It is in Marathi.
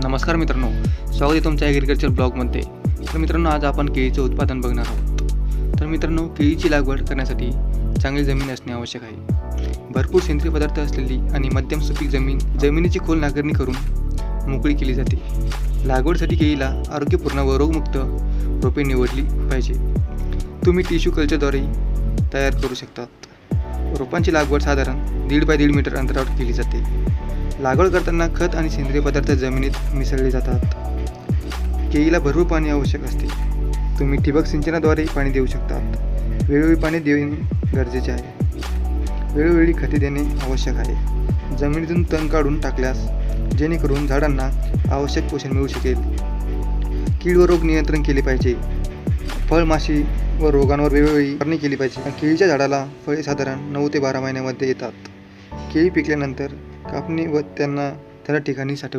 नमस्कार मित्रांनो, स्वागत आहे तुमच्या ॲग्रिकल्चर ब्लॉगमध्ये. तर मित्रांनो, आज आपण केळीचं उत्पादन बघणार आहोत. तर मित्रांनो, केळीची लागवड करण्यासाठी चांगली जमीन असणे आवश्यक आहे. भरपूर सेंद्रिय पदार्थ असलेली आणि मध्यम सुपीक जमिनीची खोल नांगरणी करून मोकळी केली जाते. लागवडीसाठी केळीला आरोग्यपूर्ण व रोगमुक्त रोपे निवडली पाहिजे. तुम्ही टिश्यू कल्चरद्वारे तयार करू शकतात. रोपांची लागवड साधारण 1.5 बाय 1.5 मीटर अंतरावर केली जाते. लागवड करताना खत आणि सेंद्रिय पदार्थ जमिनीत मिसळले जातात. केळीला भरपूर पाणी आवश्यक असते. तुम्ही ठिबक सिंचनाद्वारे पाणी देऊ शकतात. वेळोवेळी पाणी देणे गरजेचे आहे. वेळोवेळी खते देणे आवश्यक आहे. जमिनीतून तण काढून टाकल्यास जेणेकरून झाडांना आवश्यक पोषण मिळू शकेल. कीड व रोग नियंत्रण केले पाहिजे. फळमाशी व रोगांवर वेळोवेळी फवारणी केली पाहिजे. केळीच्या झाडाला फळे साधारण 9 ते 12 महिन्यामध्ये येतात. केळी पिकल्यानंतर कापणी व त्यांना ठिकाणी साठवली